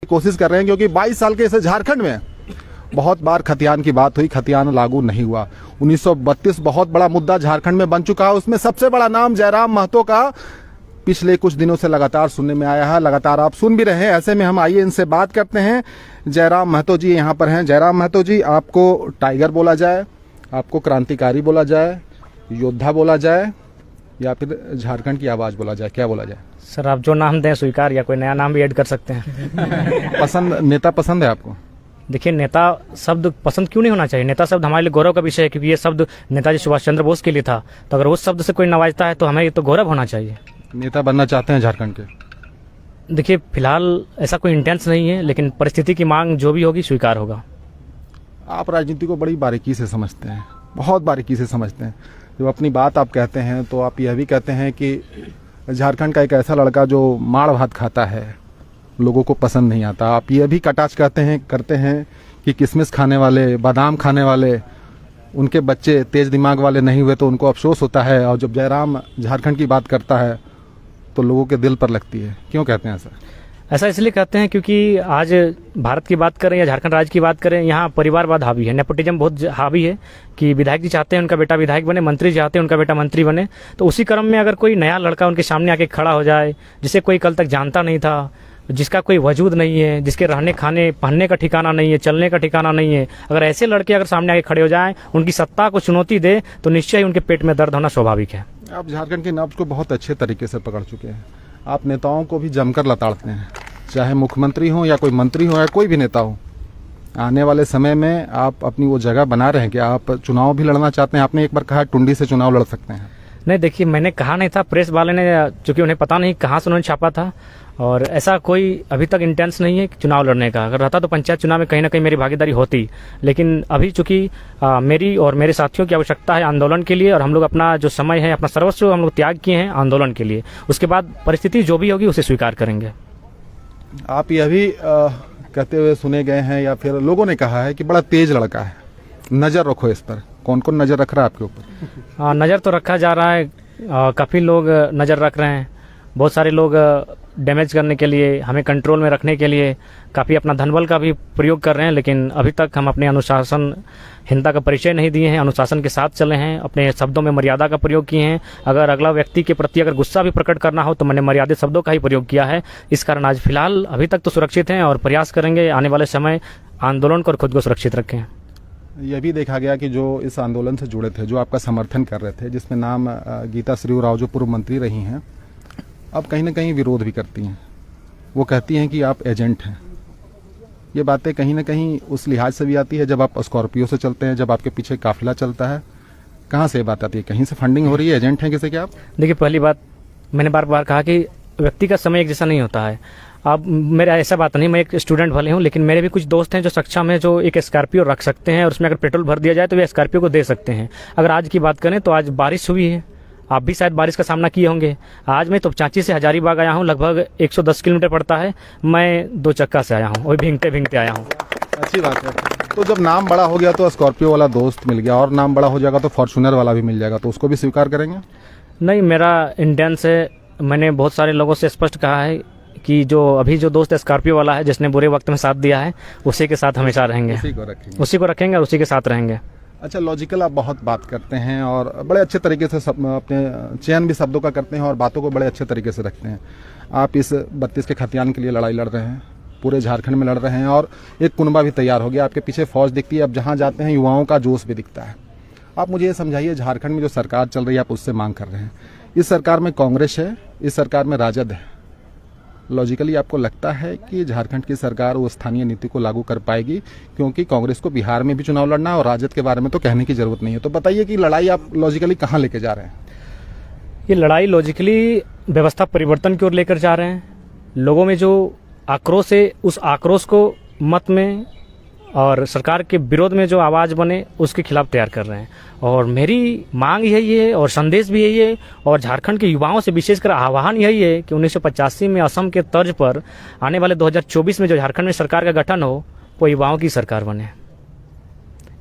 कोशिश कर रहे हैं, क्योंकि 22 साल के इस झारखंड में बहुत बार खतियान की बात हुई, खतियान लागू नहीं हुआ। 1932 बहुत बड़ा मुद्दा झारखंड में बन चुका है, उसमें सबसे बड़ा नाम जयराम महतो का पिछले कुछ दिनों से लगातार सुनने में आया है, लगातार आप सुन भी रहे हैं। ऐसे में हम आइए इनसे बात करते हैं। जयराम महतो जी यहाँ पर हैं। जयराम महतो जी, आपको टाइगर बोला जाए, आपको क्रांतिकारी बोला जाए, योद्धा बोला जाए, या फिर झारखंड की आवाज बोला जाए, क्या बोला जाए? सर आप जो नाम दें स्वीकार, या कोई नया नाम भी ऐड कर सकते हैं। पसंद, नेता पसंद है आपको? देखिए, नेता शब्द पसंद क्यों नहीं होना चाहिए? नेता शब्द हमारे लिए गौरव का विषय है, क्योंकि ये शब्द नेताजी सुभाष चंद्र बोस के लिए था। तो अगर उस शब्द से कोई नवाजता है तो हमें ये तो गौरव होना चाहिए। नेता बनना चाहते हैं झारखंड के? देखिए, फिलहाल ऐसा कोई इंटेंस नहीं है, लेकिन परिस्थिति की मांग जो भी होगी स्वीकार होगा। आप राजनीति को बड़ी बारीकी से समझते हैं, बहुत बारीकी से समझते हैं। जब अपनी बात आप कहते हैं तो आप यह भी कहते हैं कि झारखंड का एक ऐसा लड़का जो माड़ भात खाता है, लोगों को पसंद नहीं आता। आप यह भी कटाक्ष करते हैं कि किशमिश खाने वाले, बादाम खाने वाले, उनके बच्चे तेज दिमाग वाले नहीं हुए तो उनको अफसोस होता है, और जब जयराम झारखंड की बात करता है तो लोगों के दिल पर लगती है। क्यों कहते हैं ऐसा? ऐसा इसलिए कहते हैं क्योंकि आज भारत की बात करें या झारखंड राज्य की बात करें, यहाँ परिवारवाद हावी है, नेपोटिज्म बहुत हावी है कि विधायक जी चाहते हैं उनका बेटा विधायक बने, मंत्री चाहते हैं उनका बेटा मंत्री बने। तो उसी क्रम में अगर कोई नया लड़का उनके सामने आके खड़ा हो जाए, जिसे कोई कल तक जानता नहीं था, जिसका कोई वजूद नहीं है, जिसके रहने खाने पहनने का ठिकाना नहीं है, चलने का ठिकाना नहीं है, अगर ऐसे लड़के अगर सामने आके खड़े हो जाएं, उनकी सत्ता को चुनौती दे, तो निश्चय ही उनके पेट में दर्द होना स्वाभाविक है। आप झारखंड के नब्ज को बहुत अच्छे तरीके से पकड़ चुके हैं। आप नेताओं को भी जमकर लताड़ते हैं, चाहे मुख्यमंत्री हो या कोई मंत्री हो या कोई भी नेता हो। आने वाले समय में आप अपनी वो जगह बना रहे हैं कि आप चुनाव भी लड़ना चाहते हैं? आपने एक बार कहा टुंडी से चुनाव लड़ सकते हैं। नहीं, देखिए, मैंने कहा नहीं था, प्रेस वाले ने, चूंकि उन्हें पता नहीं कहाँ से उन्होंने छापा था, और ऐसा कोई अभी तक इंटेंस नहीं है चुनाव लड़ने का। अगर रहता तो पंचायत चुनाव में कहीं ना कहीं मेरी भागीदारी होती, लेकिन अभी चूंकि मेरी और मेरे साथियों की आवश्यकता है आंदोलन के लिए, और हम लोग अपना जो समय है, अपना सर्वस्व हम लोग त्याग किए हैं आंदोलन के लिए। उसके बाद परिस्थिति जो भी होगी उसे स्वीकार करेंगे। आप यह भी कहते हुए सुने गए हैं, या फिर लोगों ने कहा है कि बड़ा तेज लड़का है, नज़र रखो इस पर। कौन कौन नज़र रख रहा है आपके ऊपर? नज़र तो रखा जा रहा है, काफ़ी लोग नज़र रख रहे हैं। बहुत सारे लोग डैमेज करने के लिए, हमें कंट्रोल में रखने के लिए काफ़ी अपना धनबल का भी प्रयोग कर रहे हैं, लेकिन अभी तक हम अपने अनुशासनहीनता का परिचय नहीं दिए हैं, अनुशासन के साथ चले हैं, अपने शब्दों में मर्यादा का प्रयोग किए हैं। अगर अगला व्यक्ति के प्रति अगर गुस्सा भी प्रकट करना हो तो मैंने मर्यादित शब्दों का ही प्रयोग किया है। इस कारण आज फिलहाल अभी तक तो सुरक्षित हैं, और प्रयास करेंगे आने वाले समय आंदोलन को और खुद को सुरक्षित रखें। यह भी देखा गया कि जो इस आंदोलन से जुड़े थे, जो आपका समर्थन कर रहे थे, जिसमें नाम गीता श्री उरांव जो पूर्व मंत्री रही हैं, अब कहीं ना कहीं विरोध भी करती हैं। वो कहती हैं कि आप एजेंट हैं। ये बातें कहीं ना कहीं उस लिहाज से भी आती है जब आप स्कॉर्पियो से चलते हैं, जब आपके पीछे काफिला चलता है। कहाँ से ये बात आती है? कहीं से फंडिंग हो रही है? एजेंट हैं किसी के आप? देखिए, पहली बात मैंने बार बार कहा कि व्यक्ति का समय एक जैसा नहीं होता है। अब मेरा ऐसा बात नहीं, मैं एक स्टूडेंट भले हूँ, लेकिन मेरे भी कुछ दोस्त हैं जो सक्षम हैं, जो एक स्कॉर्पियो रख सकते हैं, और उसमें अगर पेट्रोल भर दिया जाए तो वे स्कॉर्पियो को दे सकते हैं। अगर आज की बात करें तो आज बारिश हुई है, आप भी शायद बारिश का सामना किए होंगे। आज मैं तोपचांची से हजारीबाग आया हूँ, लगभग 110 किलोमीटर पड़ता है। मैं 2 चक्का से आया हूँ, और भींगते भींगते आया हूँ। अच्छी बात है। तो जब नाम बड़ा हो गया तो स्कॉर्पियो वाला दोस्त मिल गया, और नाम बड़ा हो जाएगा तो फॉर्च्यूनर वाला भी मिल जाएगा, तो उसको भी स्वीकार करेंगे? नहीं, मेरा इंटेंस है, मैंने बहुत सारे लोगों से स्पष्ट कहा है कि जो अभी जो दोस्त स्कॉर्पियो वाला है, जिसने बुरे वक्त में साथ दिया है, उसी के साथ हमेशा रहेंगे, उसी को रखेंगे और उसी के साथ रहेंगे। अच्छा, लॉजिकल आप बहुत बात करते हैं, और बड़े अच्छे तरीके से अपने चयन भी शब्दों का करते हैं, और बातों को बड़े अच्छे तरीके से रखते हैं। आप इस 32 के खतियान के लिए लड़ाई लड़ रहे हैं, पूरे झारखंड में लड़ रहे हैं, और एक कुनबा भी तैयार हो गया, आपके पीछे फौज दिखती है। अब जहाँ जाते हैं युवाओं का जोश भी दिखता है। आप मुझे ये समझाइए, झारखंड में जो सरकार चल रही है आप उससे मांग कर रहे हैं, इस सरकार में कांग्रेस है, इस सरकार में राजद है। लॉजिकली आपको लगता है कि झारखंड की सरकार वो स्थानीय नीति को लागू कर पाएगी? क्योंकि कांग्रेस को बिहार में भी चुनाव लड़ना है, और राजद के बारे में तो कहने की जरूरत नहीं है। तो बताइए कि लड़ाई आप लॉजिकली कहाँ लेके जा रहे हैं? ये लड़ाई लॉजिकली व्यवस्था परिवर्तन की ओर लेकर जा रहे हैं। लोगों में जो आक्रोश है, उस आक्रोश को मत में और सरकार के विरोध में जो आवाज़ बने, उसके खिलाफ तैयार कर रहे हैं। और मेरी मांग यही है, और संदेश भी यही है, और झारखंड के युवाओं से विशेषकर आह्वान यही है कि 1985 में असम के तर्ज पर आने वाले 2024 में जो झारखंड में सरकार का गठन हो, वो युवाओं की सरकार बने।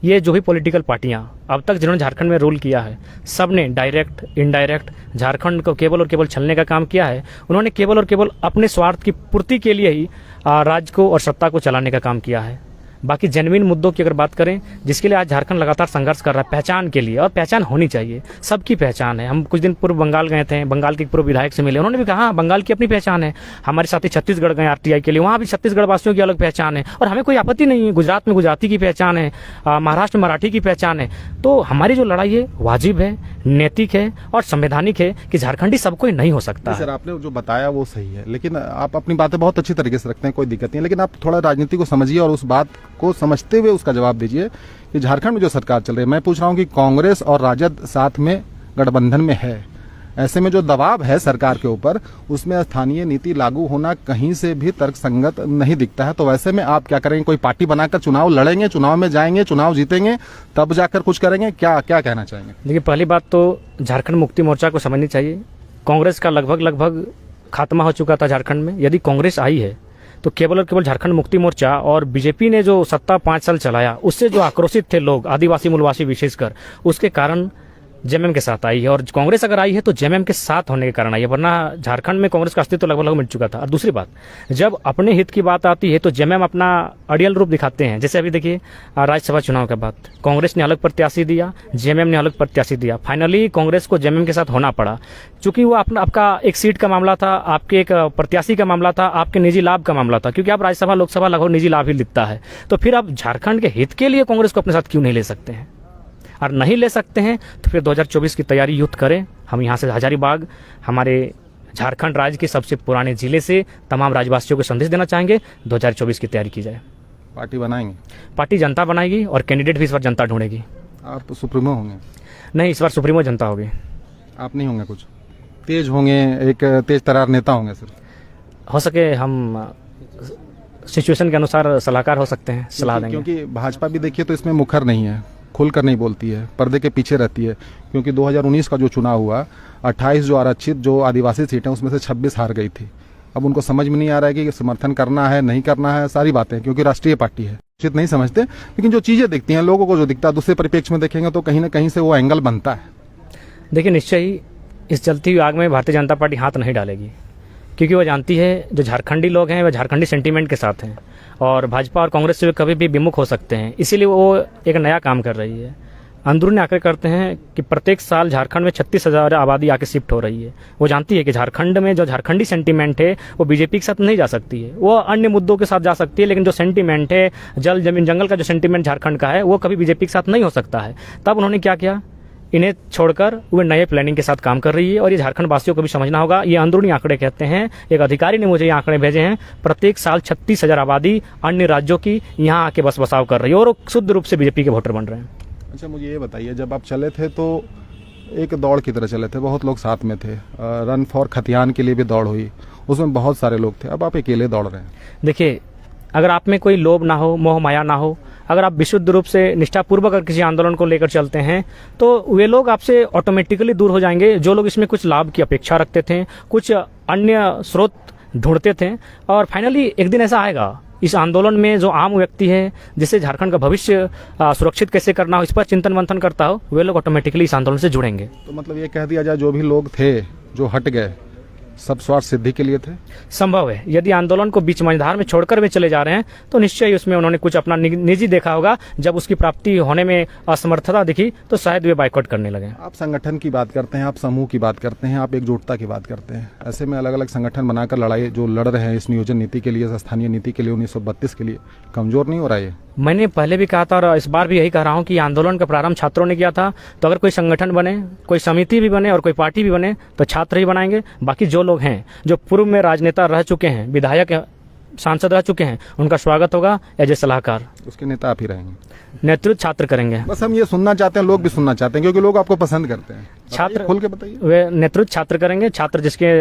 ये जो भी पॉलिटिकल पार्टियां अब तक जिन्होंने झारखंड में रूल किया है, सब ने डायरेक्ट इनडायरेक्ट झारखंड को केवल और केवल छलने का काम किया है। उन्होंने केवल और केवल अपने स्वार्थ की पूर्ति के लिए ही राज्य को और सत्ता को चलाने का काम किया है। बाकी जेन्युइन मुद्दों की अगर बात करें, जिसके लिए आज झारखंड लगातार संघर्ष कर रहा है पहचान के लिए, और पहचान होनी चाहिए, सबकी पहचान है। हम कुछ दिन पूर्व बंगाल गए थे, बंगाल के पूर्व विधायक से मिले, उन्होंने भी कहा बंगाल की अपनी पहचान है। हमारे साथी छत्तीसगढ़ गए आरटीआई के लिए, वहाँ भी छत्तीसगढ़ वासियों की अलग पहचान है और हमें कोई आपत्ति नहीं है। गुजरात में गुजराती की पहचान है, महाराष्ट्र में मराठी की पहचान है। तो हमारी जो लड़ाई है वाजिब है, नैतिक है और संवैधानिक है कि झारखंडी सब कोई नहीं हो सकता। सर आपने जो बताया वो सही है, लेकिन आप अपनी बातें बहुत अच्छी तरीके से रखते हैं, कोई दिक्कत नहीं है, लेकिन आप थोड़ा राजनीति को समझिए और उस बात को समझते हुए उसका जवाब दीजिए कि झारखंड में जो सरकार चल रही है, मैं पूछ रहा हूं कि कांग्रेस और राजद साथ में गठबंधन में है, ऐसे में जो दबाव है सरकार के ऊपर, उसमें स्थानीय नीति लागू होना कहीं से भी तर्कसंगत नहीं दिखता है। तो वैसे में आप क्या करेंगे? कोई पार्टी बनाकर चुनाव लड़ेंगे, चुनाव में जाएंगे, चुनाव जीतेंगे, तब जाकर कुछ करेंगे? क्या क्या कहना चाहेंगे? देखिए, पहली बात तो झारखंड मुक्ति मोर्चा को समझनी चाहिए। कांग्रेस का लगभग खात्मा हो चुका था झारखंड में। यदि कांग्रेस आई है तो केवल और केवल झारखंड मुक्ति मोर्चा और बीजेपी ने जो सत्ता 5 साल चलाया, उससे जो आक्रोशित थे लोग, आदिवासी मूलवासी विशेषकर, उसके कारण जेएमएम के साथ आई है। और कांग्रेस अगर आई है तो जेएमएम के साथ होने के कारण आई है, वरना झारखंड में कांग्रेस का अस्तित्व लगभग मिट चुका था। और दूसरी बात, जब अपने हित की बात आती है तो जेएमएम अपना अड़ियल रूप दिखाते हैं। जैसे अभी देखिए राज्यसभा चुनाव के बाद कांग्रेस ने अलग प्रत्याशी दिया, जेएमएम ने अलग प्रत्याशी दिया। फाइनली कांग्रेस को जेएमएम के साथ होना पड़ा, चूंकि वो आपका एक सीट का मामला था, आपके एक प्रत्याशी का मामला था, आपके निजी लाभ का मामला था, क्योंकि आप राज्यसभा लोकसभा लगभग निजी लाभ ही दिखता है। तो फिर आप झारखंड के हित के लिए कांग्रेस को अपने साथ क्यों नहीं ले सकते हैं? और नहीं ले सकते हैं तो फिर 2024 की तैयारी युद्ध करें। हम यहाँ से हजारीबाग, हमारे झारखंड राज्य के सबसे पुराने जिले से तमाम राज्यवासियों को संदेश देना चाहेंगे, 2024 की तैयारी की जाए। पार्टी बनाएंगे? पार्टी जनता बनाएगी और कैंडिडेट भी इस बार जनता ढूंढेगी। आप सुप्रीमो होंगे? नहीं, इस बार सुप्रीमो जनता होगी। आप नहीं होंगे? कुछ तेज होंगे, एक तेज तरार नेता होंगे? सर हो सके हम सिचुएशन के अनुसार सलाहकार हो सकते हैं, सलाह देंगे। क्योंकि भाजपा भी देखिए तो इसमें मुखर नहीं है, खुलकर नहीं बोलती है, पर्दे के पीछे रहती है। क्योंकि 2019 का जो चुनाव हुआ, 28 जो आरक्षित जो आदिवासी सीटें, उसमें से 26 हार गई थी। अब उनको समझ में नहीं आ रहा है कि समर्थन करना है नहीं करना है, सारी बातें, क्योंकि राष्ट्रीय पार्टी है, उचित नहीं समझते। लेकिन जो चीजें दिखती हैं लोगों को, जो दिखता है दूसरे परिप्रेक्ष्य में देखेंगे तो कहीं ना कहीं से वो एंगल बनता है। देखिए, निश्चय ही इस जलती हुई आग में भारतीय जनता पार्टी हाथ नहीं डालेगी, क्योंकि वो जानती है जो झारखंडी लोग हैं वह झारखंडी सेंटीमेंट के साथ हैं और भाजपा और कांग्रेस से वे कभी भी विमुख हो सकते हैं। इसीलिए वो एक नया काम कर रही है। अंदरूनी आंकड़े करते हैं कि प्रत्येक साल झारखंड में 36,000 आबादी आके शिफ्ट हो रही है। वो जानती है कि झारखंड में जो झारखंडी सेंटीमेंट है वो बीजेपी के साथ नहीं जा सकती है, वो अन्य मुद्दों के साथ जा सकती है, लेकिन जो सेंटीमेंट है जल जमीन जंगल का जो सेंटीमेंट झारखंड का है वो कभी बीजेपी के साथ नहीं हो सकता है। तब उन्होंने क्या किया, इन्हें छोड़कर वो नए प्लानिंग के साथ काम कर रही है। और ये झारखंड वासियों को भी समझना होगा, ये अंदरूनी आंकड़े कहते हैं। एक अधिकारी ने मुझे ये आंकड़े भेजे हैं, प्रत्येक साल 36,000 आबादी अन्य राज्यों की यहाँ आके बस बसाव कर रही है और वो शुद्ध रूप से बीजेपी के वोटर बन रहे हैं। अच्छा, मुझे ये बताइए, जब आप चले थे तो एक दौड़ की तरह चले थे, बहुत लोग साथ में थे, रन फॉर खतियान के लिए भी दौड़ हुई, उसमें बहुत सारे लोग थे। अब आप अकेले दौड़ रहे हैं। देखिए, अगर आप में कोई लोभ ना हो, मोह माया ना हो, अगर आप विशुद्ध रूप से निष्ठापूर्वक अगर किसी आंदोलन को लेकर चलते हैं तो वे लोग आपसे ऑटोमेटिकली दूर हो जाएंगे जो लोग इसमें कुछ लाभ की अपेक्षा रखते थे, कुछ अन्य स्रोत ढूंढते थे। और फाइनली एक दिन ऐसा आएगा, इस आंदोलन में जो आम व्यक्ति है, जिससे झारखंड का भविष्य सुरक्षित कैसे करना हो, इस पर चिंतन मंथन करता हो, वे लोग ऑटोमेटिकली इस आंदोलन से जुड़ेंगे। तो मतलब ये कह दिया जाए, जो भी लोग थे जो हट गए, सब स्वार्थ सिद्धि के लिए थे? संभव है, यदि आंदोलन को बीच मंझधार में छोड़कर वे चले जा रहे हैं तो निश्चय ही उसमें उन्होंने कुछ अपना निजी देखा होगा। जब उसकी प्राप्ति होने में असमर्थता दिखी तो शायद वे बाइकआउट करने लगे। आप संगठन की बात करते हैं, आप समूह की बात करते हैं, आप एकजुटता की बात करते हैं। ऐसे में अलग अलग संगठन बनाकर लड़ाई जो लड़ रहे हैं इस नियोजन नीति के लिए, स्थानीय नीति के लिए, 1932 के लिए, कमजोर नहीं हो रहा है? मैंने पहले भी कहा था और इस बार भी यही कह रहा हूं कि आंदोलन का प्रारंभ छात्रों ने किया था। तो अगर कोई संगठन बने, कोई समिति भी बने और कोई पार्टी भी बने तो छात्र ही बनाएंगे। बाकी जो लोग हैं, जो पूर्व में राजनेता रह चुके हैं, विधायक सांसद रह चुके हैं, उनका स्वागत होगा एज ए सलाहकार। उसके नेता आप ही रहेंगे? नेतृत्व छात्र करेंगे। बस हम ये सुनना चाहते हैं, लोग भी सुनना चाहते हैं, क्योंकि लोग आपको पसंद करते हैं। छात्र खोल के बताइए। वे नेतृत्व छात्र करेंगे, छात्र जिसके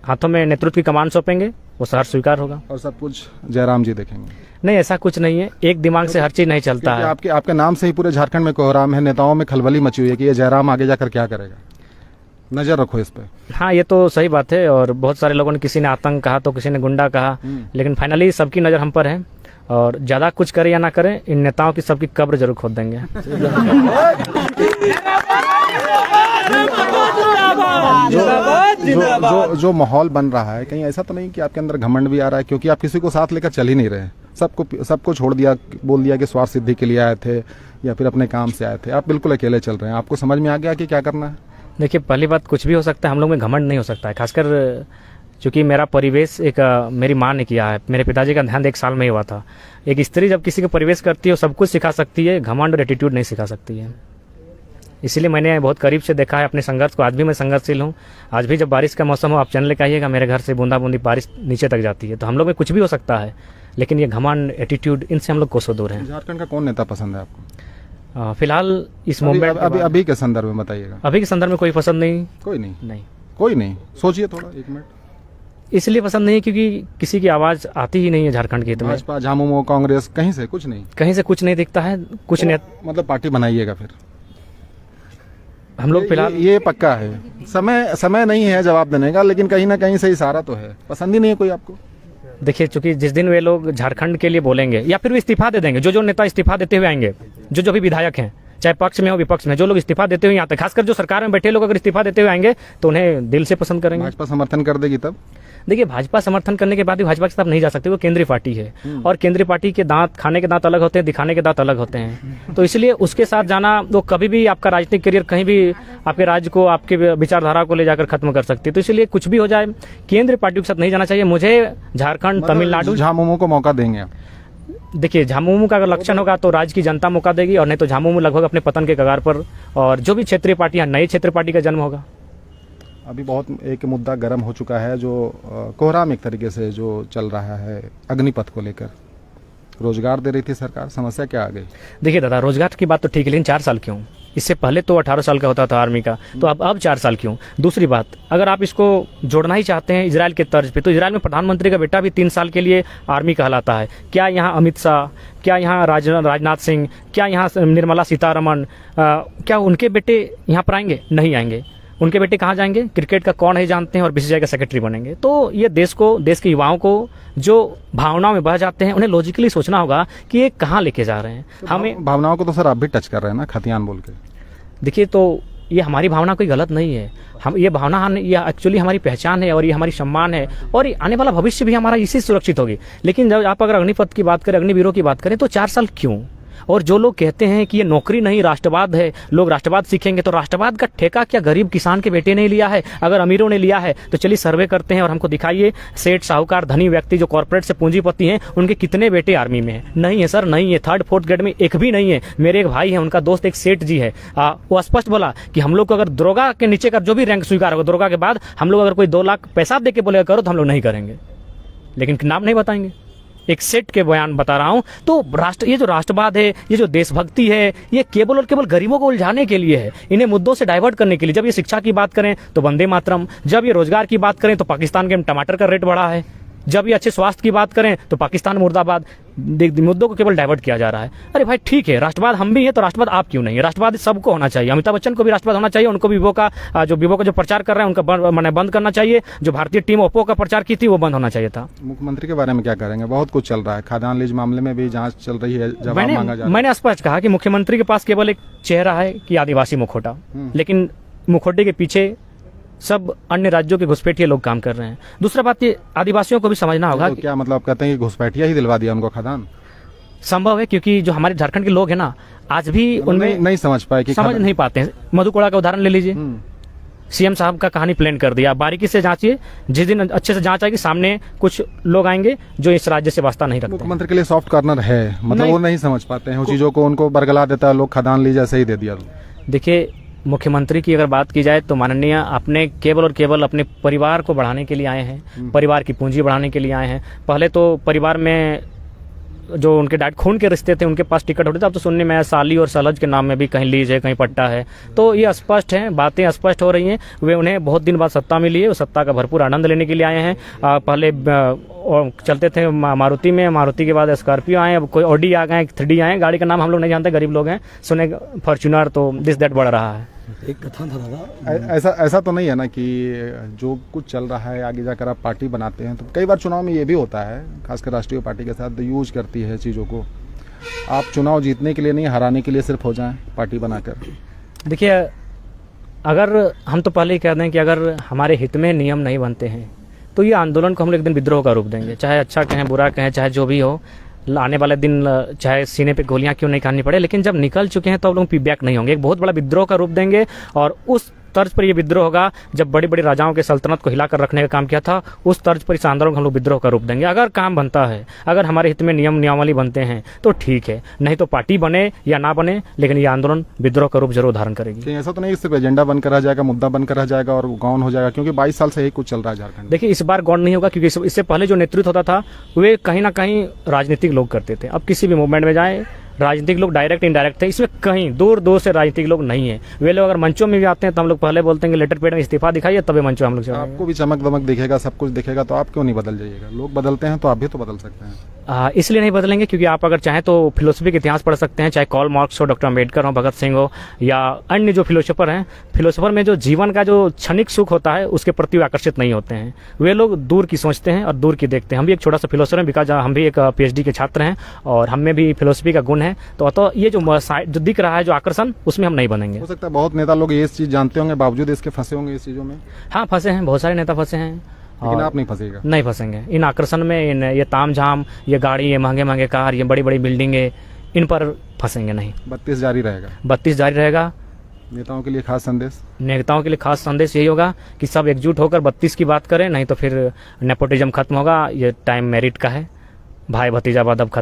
हाथों में नेतृत्व की कमान सौंपेंगे वो शहर स्वीकार होगा। और सब कुछ जयराम जी देखेंगे? नहीं, ऐसा कुछ नहीं है, एक दिमाग से हर चीज नहीं चलता है। आपके नाम से ही पूरे झारखंड में कोहराम है, नेताओं में खलबली मची हुई है कि ये जयराम आगे जाकर क्या करेगा। नजर रखो इस पे। हाँ, ये तो सही बात है। और बहुत सारे लोगों ने, किसी ने आतंक कहा तो किसी ने गुंडा कहा, लेकिन फाइनली सबकी नज़र हम पर है और ज़्यादा कुछ करें या ना करें, इन नेताओं की सबकी कब्र जरूर खोद देंगे। जो माहौल बन रहा है, कहीं ऐसा तो नहीं कि आपके अंदर घमंड भी आ रहा है, क्योंकि आप किसी को साथ लेकर चल ही नहीं रहे, सबको छोड़ दिया, बोल दिया कि स्वार्थ सिद्धि के लिए आए थे या फिर अपने काम से आए थे, आप बिल्कुल अकेले चल रहे हैं। आपको समझ में आ गया कि क्या करना है? देखिए, पहली बात, कुछ भी हो सकता है, हम लोग में घमंड नहीं हो सकता है। खासकर चूँकि मेरा परिवेश मेरी माँ ने किया है, मेरे पिताजी का देहांत 1 साल में ही हुआ था। एक स्त्री जब किसी को परिवेश करती है, वो सब कुछ सिखा सकती है, घमंड और एटीट्यूड नहीं सिखा सकती है। इसीलिए मैंने बहुत करीब से देखा है अपने संघर्ष को। आज भी मैं संघर्षशील हूँ। आज भी जब बारिश का मौसम हो, आप चैनल लेकर आइएगा, मेरे घर से बूंदा बूंदी बारिश नीचे तक जाती है। तो हम लोग में कुछ भी हो सकता है, लेकिन ये घमंड, एटीट्यूड, इनसे हम लोग कोसों दूर हैं। झारखंड का कौन नेता पसंद है आपको? फिलहाल इस मूवमेंट अभी के संदर्भ में बताइएगा। अभी के संदर्भ में कोई पसंद नहीं। कोई नहीं। सोचिए थोड़ा, 1 मिनट। इसलिए पसंद नहीं क्योंकि किसी की आवाज़ आती ही नहीं है झारखंड के हित में। भाजपा, झामुमो, कांग्रेस, कहीं से कुछ नहीं, कहीं से कुछ नहीं दिखता है। कुछ नहीं, मतलब पार्टी बनाइएगा फिर। हम लोग फिलहाल ये पक्का है, समय नहीं है जवाब देने का, लेकिन कहीं ना कहीं से इशारा तो है। पसंद ही नहीं है कोई आपको? देखिए, चूंकि जिस दिन वे लोग झारखंड के लिए बोलेंगे या फिर वे इस्तीफा दे देंगे, जो नेता इस्तीफा देते हुए आएंगे, जो भी विधायक हैं, चाहे पक्ष में हो विपक्ष में, जो लोग इस्तीफा देते हुए आते हैं, खासकर जो सरकार में बैठे लोग अगर इस्तीफा देते हुए आएंगे तो उन्हें दिल से पसंद करेंगे। भाजपा समर्थन कर देगी तब? देखिए, भाजपा समर्थन करने के बाद भी भाजपा के साथ नहीं जा सकते, वो केंद्रीय पार्टी है और केंद्रीय पार्टी के दांत, खाने के दांत अलग होते हैं, दिखाने के दांत अलग होते हैं। तो इसलिए उसके साथ जाना वो कभी भी आपका राजनीतिक करियर कहीं भी आपके राज्य को, आपके विचारधारा को ले जाकर खत्म कर सकती है। तो इसलिए कुछ भी हो जाए, केंद्रीय पार्टी के साथ नहीं जाना चाहिए। मुझे झारखंड, तमिलनाडु, झामुमो को मौका देंगे आप? देखिए, झामुमो का अगर लक्षण होगा तो राज्य की जनता मौका देगी, और नहीं तो झामुमो लगभग अपने पतन के कगार पर, और जो भी क्षेत्रीय पार्टियां, नई क्षेत्रीय पार्टी का जन्म होगा। अभी बहुत एक मुद्दा गर्म हो चुका है, जो कोहराम एक तरीके से जो चल रहा है अग्निपथ को लेकर। रोजगार दे रही थी सरकार, समस्या क्या आ गई? देखिए दादा, रोजगार की बात तो ठीक है, लेकिन 4 साल क्यों? इससे पहले तो 18 साल का होता था आर्मी का, तो अब 4 साल क्यों? दूसरी बात, अगर आप इसको जोड़ना ही चाहते हैं इजराइल के तर्ज पे, तो इजराइल में प्रधानमंत्री का बेटा भी 3 साल के लिए आर्मी कहलाता है। क्या यहाँ अमित शाह, क्या यहाँ राजनाथ सिंह, क्या यहाँ निर्मला सीतारमण, क्या उनके बेटे यहाँ पर आएंगे? नहीं आएंगे। उनके बेटे कहाँ जाएंगे? क्रिकेट का कौन है जानते हैं, और बीसीसीआई का सेक्रेटरी बनेंगे। तो ये देश के युवाओं को जो भावनाओं में बह जाते हैं, उन्हें लॉजिकली सोचना होगा कि ये कहाँ लेके जा रहे हैं। तो हमें भावनाओं को तो सर आप भी टच कर रहे हैं ना, खतियान बोल के। देखिए, तो ये हमारी भावना कोई गलत नहीं है। हम ये भावना, ये एक्चुअली हमारी पहचान है और ये हमारी सम्मान है, और आने वाला भविष्य भी हमारा इसी सुरक्षित होगी। लेकिन जब आप अगर अग्निपथ की बात करें, अग्निवीरों की बात करें, तो 4 साल क्यों? और जो लोग कहते हैं कि ये नौकरी नहीं राष्ट्रवाद है, लोग राष्ट्रवाद सीखेंगे, तो राष्ट्रवाद का ठेका क्या गरीब किसान के बेटे ने लिया है? अगर अमीरों ने लिया है तो चलिए सर्वे करते हैं और हमको दिखाइए, सेठ, साहूकार, धनी व्यक्ति जो कॉर्पोरेट से पूंजीपति हैं, उनके कितने बेटे आर्मी में हैं? नहीं है सर, नहीं है। 3rd 4th ग्रेड में एक भी नहीं है। मेरे एक भाई है, उनका दोस्त एक सेठ जी है, वो स्पष्ट बोला कि हम लोग को अगर दरोगा के नीचे का जो भी रैंक स्वीकार होगा, दरोगा के बाद हम लोग अगर कोई 2 लाख पैसा दे के बोलेगा करो, तो हम लोग नहीं करेंगे, लेकिन नाम नहीं बताएंगे। एक सेट के बयान बता रहा हूं। तो ये जो राष्ट्रवाद है, ये जो देशभक्ति है, ये केवल और केवल गरीबों को उलझाने के लिए है, इन्हें मुद्दों से डाइवर्ट करने के लिए। जब ये शिक्षा की बात करें तो वंदे मातरम, जब ये रोजगार की बात करें तो पाकिस्तान के टमाटर का रेट बढ़ा है, जब ये अच्छे स्वास्थ्य की बात करें तो पाकिस्तान मुर्दाबाद। मुद्दों को केवल डाइवर्ट किया जा रहा है। अरे भाई ठीक है, राष्ट्रवाद हम भी हैं, तो राष्ट्रवाद आप क्यों नहीं है? राष्ट्रवाद सबको होना चाहिए। अमिताभ बच्चन को भी राष्ट्रवाद होना चाहिए, उनको विवो का जो प्रचार कर रहे हैं उनका बंद करना चाहिए। जो भारतीय टीम ओप्पो का प्रचार की थी वो बंद होना चाहिए था। मुख्यमंत्री के बारे में क्या करेंगे? बहुत कुछ चल रहा है, खादान लीज मामले में भी जांच चल रही है, जवाब मांगा जा रहा है। मैंने स्पष्ट कहा कि मुख्यमंत्री के पास केवल एक चेहरा है कि आदिवासी मुखौटा, लेकिन मुखौटे के पीछे सब अन्य राज्यों के घुसपैठिए लोग काम कर रहे हैं। दूसरा बात, ये आदिवासियों को भी समझना होगा। तो क्या मतलब आप कहते हैं कि घुसपैठिया ही दिलवा दिया उनको खादान? संभव है, क्योंकि जो हमारे झारखंड के लोग हैं ना, आज भी उनमें नहीं समझ पाए कि समझ नहीं पाते हैं। मधुकोड़ा का उदाहरण ले लीजिए, सीएम साहब का कहानी प्लान कर दिया, बारीकी से जांचिए, जिस दिन अच्छे से जांच आएगी सामने कुछ लोग आएंगे जो इस राज्य से वास्ता नहीं रखते। मुख्यमंत्री के लिए सॉफ्ट कॉर्नर है, मतलब वो नहीं समझ पाते हैं चीजों को, उनको बरगला देता है लोग, खादान लीज ऐसे ही दे दिया। देखिए, मुख्यमंत्री की अगर बात की जाए तो माननीय अपने केवल और केवल अपने परिवार को बढ़ाने के लिए आए हैं, परिवार की पूंजी बढ़ाने के लिए आए हैं। पहले तो परिवार में जो उनके डैड खून के रिश्ते थे उनके पास टिकट होते थे, अब तो सुनने में साली और सलज के नाम में भी कहीं लीज है, कहीं पट्टा है। तो ये स्पष्ट है, बातें स्पष्ट हो रही हैं। वे उन्हें बहुत दिन बाद सत्ता मिली है, वो सत्ता का भरपूर आनंद लेने के लिए आए हैं। पहले चलते थे मारुति में, मारुति के बाद स्कॉर्पियो आए, अब कोई ऑडी आ गए, 3D आए। गाड़ी का नाम हम लोग नहीं जानते, गरीब लोग हैं, सुने फॉर्च्यूनर, तो दिस दैट बढ़ रहा है। एक कथन था दादा, ऐसा ऐसा तो नहीं है ना कि जो कुछ चल रहा है आगे जाकर आप पार्टी बनाते हैं, तो कई बार चुनाव में ये भी होता है, खासकर राष्ट्रीय पार्टी के साथ यूज करती है चीज़ों को। आप चुनाव जीतने के लिए नहीं, हराने के लिए सिर्फ हो जाएं पार्टी बनाकर। देखिए, अगर हम तो पहले ही कह दें कि अगर हमारे हित में नियम नहीं बनते हैं तो ये आंदोलन को हम लोग एक दिन विद्रोह का रूप देंगे, चाहे अच्छा कहें बुरा कहें, चाहे जो भी हो। आने वाले दिन चाहे सीने पे गोलियां क्यों नहीं खानी पड़े, लेकिन जब निकल चुके हैं तो अब लोग फीडबैक नहीं होंगे, एक बहुत बड़ा विद्रोह का रूप देंगे। और उस तर्ज पर ये विद्रोह होगा जब बड़ी बड़ी राजाओं के सल्तनत को हिलाकर रखने का काम किया था, उस तर्ज पर इस आंदोलन को हम लोग विद्रोह का रूप देंगे। अगर काम बनता है, अगर हमारे हित में नियम नियमावली बनते हैं तो ठीक है, नहीं तो पार्टी बने या ना बने, लेकिन ये आंदोलन विद्रोह का रूप जरूर धारण करेगी। कहीं ऐसा तो नहीं सिर्फ एजेंडा बनकर रह जाएगा, मुद्दा बनकर रह जाएगा और गौन हो जाएगा, क्योंकि 22 साल से यही कुछ चल रहा है झारखंड। देखिए, इस बार गौन नहीं होगा, क्योंकि इससे पहले जो नेतृत्व होता था वे कहीं ना कहीं राजनीतिक लोग करते थे। अब किसी भी मूवमेंट में जाए, राजनीतिक लोग डायरेक्ट इनडायरेक्ट थे, इसमें कहीं दूर दूर से राजनीतिक लोग नहीं है। वे लोग अगर मंचों में भी आते हैं तो हम लोग पहले बोलते हैं कि लेटर पेड में इस्तीफा दिखाइए, तभी मंचों हम लोग चलाएंगे। आपको भी चमक दमक दिखेगा, सब कुछ दिखेगा, तो आप क्यों नहीं बदल जाइएगा? लोग बदलते हैं तो आप भी तो बदल सकते हैं। इसलिए नहीं बदलेंगे क्योंकि आप अगर चाहें तो फिलोसफी के इतिहास पढ़ सकते हैं, चाहे कार्ल मार्क्स हो, डॉक्टर अम्बेडकर हो, भगत सिंह हो, या अन्य जो फिलोसोफर हैं। फिलोसोफर में जो जीवन का जो क्षणिक सुख होता है उसके प्रति आकर्षित नहीं होते हैं, वे लोग दूर की सोचते हैं और दूर की देखते हैं। हम भी एक छोटा सा फिलोसोफर हैं, बिकॉज हम भी एक PhD के छात्र हैं और हम में भी फिलोसफी का गुण है। तो ये जो दिख रहा है जो आकर्षण, उसमें हम नहीं बनेंगे। हो सकता है बहुत नेता लोग ये चीज जानते होंगे, बावजूद इसके फंसे होंगे इस चीजों में। हाँ, फंसे हैं, बहुत सारे नेता फंसे हैं, लेकिन आप नहीं फंसेगा। नहीं फंसेंगे इन आकर्षण में, इन ये तामझाम, ये गाड़ी, ये महंगे महंगे कार, ये बड़ी बड़ी बिल्डिंगें, इन पर फंसेंगे नहीं। 32 जारी रहेगा। 32 जारी रहेगा। नेताओं के लिए खास संदेश? नेताओं के लिए खास संदेश यही होगा कि सब एकजुट होकर 32 की बात करें, नहीं तो फिर नेपोटिज्म खत्म होगा। ये टाइम मेरिट का है, भाई भतीजावाद अब खत्म।